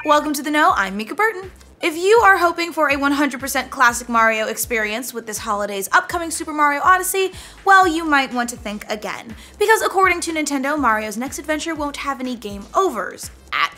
Welcome to the Know, I'm Mica Burton. If you are hoping for a 100% classic Mario experience with this holiday's upcoming Super Mario Odyssey, well, you might want to think again. Because according to Nintendo, Mario's next adventure won't have any game overs at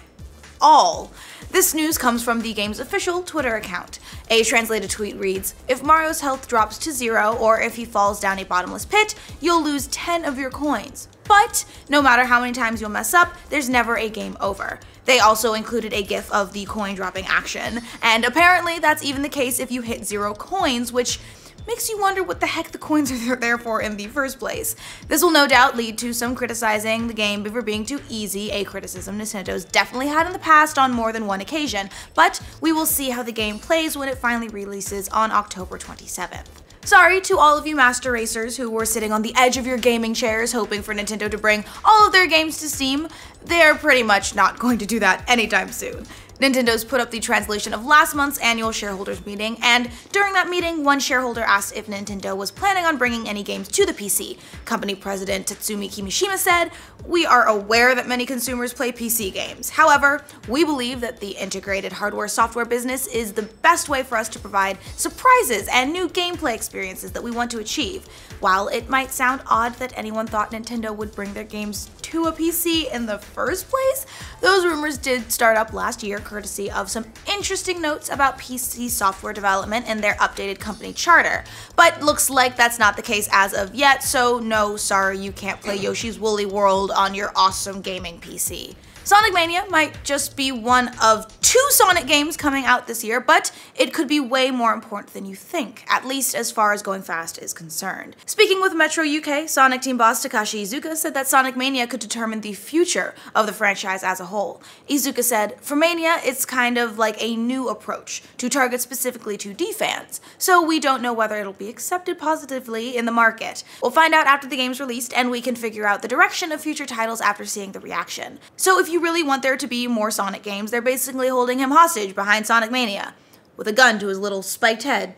all. This news comes from the game's official Twitter account. A translated tweet reads, "If Mario's health drops to 0 or if he falls down a bottomless pit, you'll lose 10 of your coins. But no matter how many times you'll mess up, there's never a game over." They also included a gif of the coin dropping action, and apparently that's even the case if you hit 0 coins, which makes you wonder what the heck the coins are there for in the first place. This will no doubt lead to some criticizing the game for being too easy, a criticism Nintendo's definitely had in the past on more than one occasion, but we will see how the game plays when it finally releases on October 27th. Sorry to all of you master racers who were sitting on the edge of your gaming chairs hoping for Nintendo to bring all of their games to Steam. They're pretty much not going to do that anytime soon. Nintendo's put up the translation of last month's annual shareholders meeting, and during that meeting, one shareholder asked if Nintendo was planning on bringing any games to the PC. Company president Tatsumi Kimishima said, "We are aware that many consumers play PC games. However, we believe that the integrated hardware-software business is the best way for us to provide surprises and new gameplay experiences that we want to achieve. While it might sound odd that anyone thought Nintendo would bring their games to a PC in the first place, those rumors did start up last year courtesy of some interesting notes about PC software development in their updated company charter. But looks like that's not the case as of yet, so no, sorry, you can't play Yoshi's Woolly World on your awesome gaming PC. Sonic Mania might just be one of 2 Sonic games coming out this year, but it could be way more important than you think, at least as far as going fast is concerned. Speaking with Metro UK, Sonic team boss Takashi Iizuka said that Sonic Mania could determine the future of the franchise as a whole. Iizuka said, "For Mania, it's kind of like a new approach to target specifically 2D fans, so we don't know whether it'll be accepted positively in the market. We'll find out after the game's released, and we can figure out the direction of future titles after seeing the reaction." So if you really want there to be more Sonic games, they're basically holding him hostage behind Sonic Mania, with a gun to his little spiked head,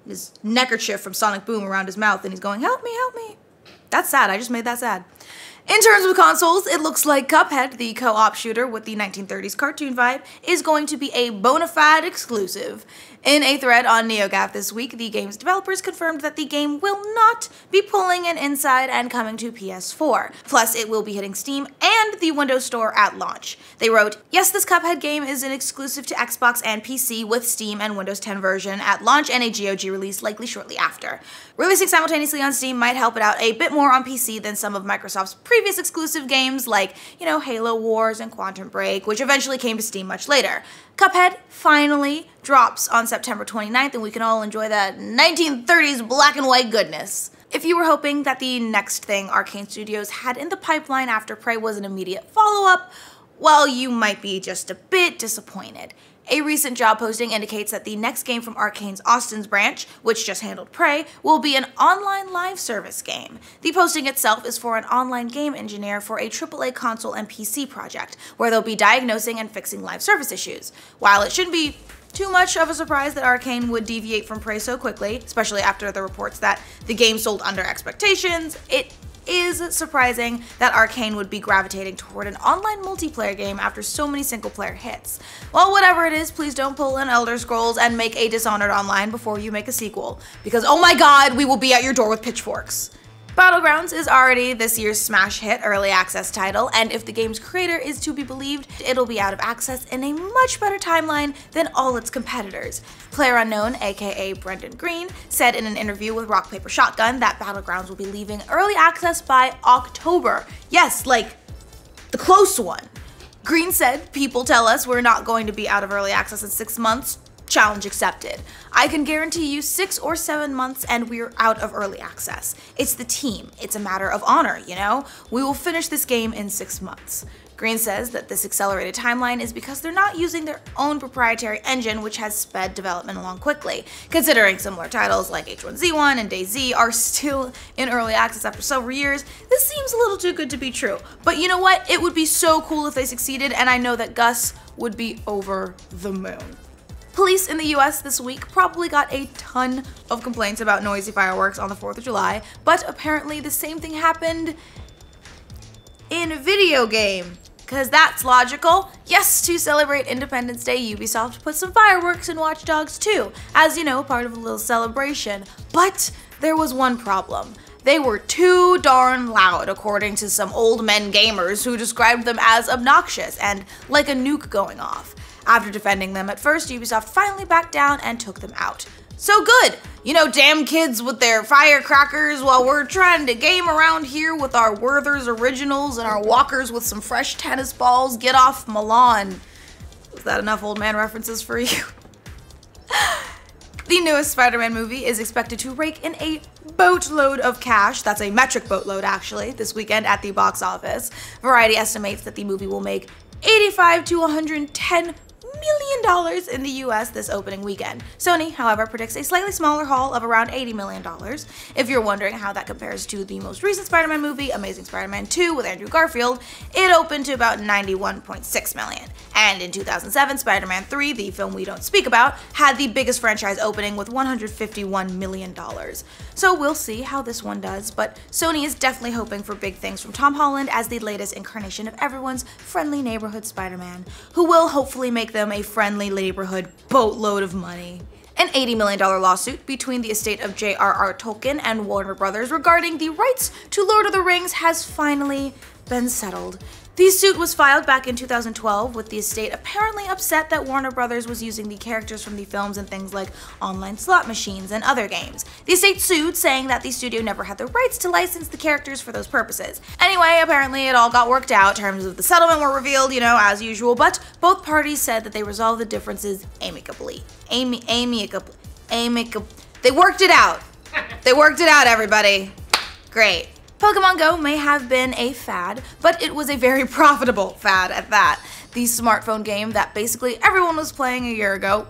his neckerchief from Sonic Boom around his mouth, and he's going, "Help me, help me." That's sad, I just made that sad. In terms of consoles, it looks like Cuphead, the co-op shooter with the 1930s cartoon vibe, is going to be a bona fide exclusive. In a thread on NeoGAF this week, the game's developers confirmed that the game will not be pulling an inside and coming to PS4. Plus, it will be hitting Steam and the Windows Store at launch. They wrote, "Yes, this Cuphead game is an exclusive to Xbox and PC with Steam and Windows 10 version at launch and a GOG release likely shortly after. Releasing simultaneously on Steam might help it out a bit more on PC than some of Microsoft's previous exclusive games like, Halo Wars and Quantum Break, which eventually came to Steam much later." Cuphead finally drops on September 29th, and we can all enjoy that 1930s black and white goodness. If you were hoping that the next thing Arcane Studios had in the pipeline after Prey was an immediate follow-up, well, you might be just a bit disappointed. A recent job posting indicates that the next game from Arcane's Austin's branch, which just handled Prey, will be an online live service game. The posting itself is for an online game engineer for a AAA console and PC project, where they'll be diagnosing and fixing live service issues. While it shouldn't be too much of a surprise that Arcane would deviate from Prey so quickly, especially after the reports that the game sold under expectations, it is surprising that Arcane would be gravitating toward an online multiplayer game after so many single-player hits. Well, whatever it is, please don't pull in Elder Scrolls and make a Dishonored Online before you make a sequel, because oh my god, we will be at your door with pitchforks. Battlegrounds is already this year's smash hit early access title, and if the game's creator is to be believed, it'll be out of access in a much better timeline than all its competitors. PlayerUnknown, aka Brendan Green, said in an interview with Rock Paper Shotgun that Battlegrounds will be leaving early access by October. Yes, like the close one. Green said, "People tell us we're not going to be out of early access in 6 months. Challenge accepted. I can guarantee you 6 or 7 months and we're out of early access. It's the team. It's a matter of honor, We will finish this game in 6 months." Green says that this accelerated timeline is because they're not using their own proprietary engine, which has sped development along quickly. Considering similar titles like H1Z1 and DayZ are still in early access after several years, this seems a little too good to be true. But you know what? It would be so cool if they succeeded, and I know that Gus would be over the moon. Police in the US this week probably got a ton of complaints about noisy fireworks on the 4th of July, but apparently the same thing happened in video game Because that's logical. Yes, to celebrate Independence Day, Ubisoft put some fireworks in Watch Dogs 2, as you know, part of a little celebration. But there was one problem. They were too darn loud, according to some old men gamers who described them as obnoxious and like a nuke going off. After defending them at first, Ubisoft finally backed down and took them out. So good! You know, damn kids with their firecrackers while we're trying to game around here with our Werther's Originals and our walkers with some fresh tennis balls. Get off my lawn. Was that enough old man references for you? The newest Spider-Man movie is expected to rake in a boatload of cash. That's a metric boatload, actually, this weekend at the box office. Variety estimates that the movie will make $85 to $110 million in the US this opening weekend. Sony, however, predicts a slightly smaller haul of around $80 million. If you're wondering how that compares to the most recent Spider-Man movie, Amazing Spider-Man 2 with Andrew Garfield, it opened to about $91.6 million. And in 2007, Spider-Man 3, the film we don't speak about, had the biggest franchise opening with $151 million. So we'll see how this one does, but Sony is definitely hoping for big things from Tom Holland as the latest incarnation of everyone's friendly neighborhood Spider-Man, who will hopefully make them a friendly neighborhood boatload of money. An $80 million lawsuit between the estate of J.R.R. Tolkien and Warner Brothers regarding the rights to Lord of the Rings has finally been settled. The suit was filed back in 2012 with the estate apparently upset that Warner Brothers was using the characters from the films in things like online slot machines and other games. The estate sued, saying that the studio never had the rights to license the characters for those purposes. Anyway, apparently it all got worked out. Terms of the settlement were revealed, you know, as usual, but both parties said that they resolved the differences amicably. Amicably. They worked it out. They worked it out, everybody. Great. Pokemon Go may have been a fad, but it was a very profitable fad at that. The smartphone game that basically everyone was playing a year ago,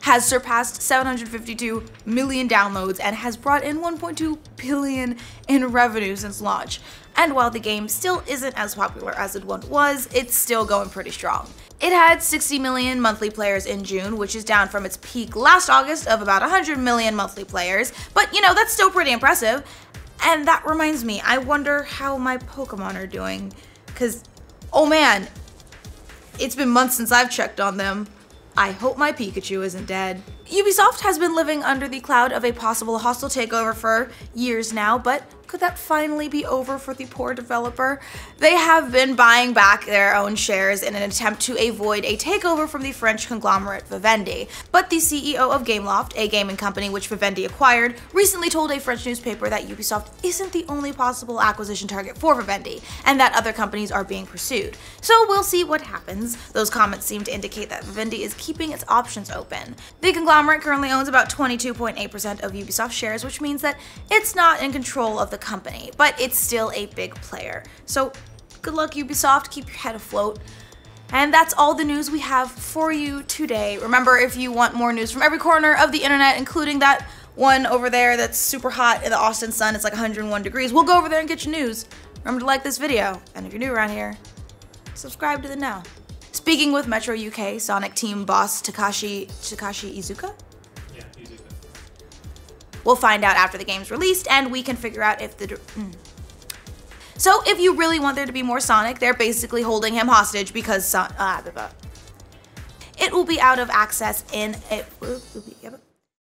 has surpassed 752 million downloads and has brought in 1.2 billion in revenue since launch. And while the game still isn't as popular as it once was, it's still going pretty strong. It had 60 million monthly players in June, which is down from its peak last August of about 100 million monthly players, but you know, that's still pretty impressive. And that reminds me, I wonder how my Pokemon are doing, because, oh man, it's been months since I've checked on them. I hope my Pikachu isn't dead. Ubisoft has been living under the cloud of a possible hostile takeover for years now, but could that finally be over for the poor developer? They have been buying back their own shares in an attempt to avoid a takeover from the French conglomerate Vivendi. But the CEO of Gameloft, a gaming company which Vivendi acquired, recently told a French newspaper that Ubisoft isn't the only possible acquisition target for Vivendi, and that other companies are being pursued. So we'll see what happens. Those comments seem to indicate that Vivendi is keeping its options open. The conglomerate currently owns about 22.8% of Ubisoft shares, which means that it's not in control of the company, but it's still a big player. So good luck, Ubisoft, keep your head afloat. And that's all the news we have for you today. Remember, if you want more news from every corner of the internet, including that one over there that's super hot in the Austin sun, it's like 101 degrees, we'll go over there and get you news. Remember to like this video, and if you're new around here, subscribe to the Know. Speaking with Metro UK, Sonic team boss Takashi Iizuka? Yeah, Iizuka. We'll find out after the game's released, and we can figure out if the... So if you really want there to be more Sonic, they're basically holding him hostage because it will be out of access in...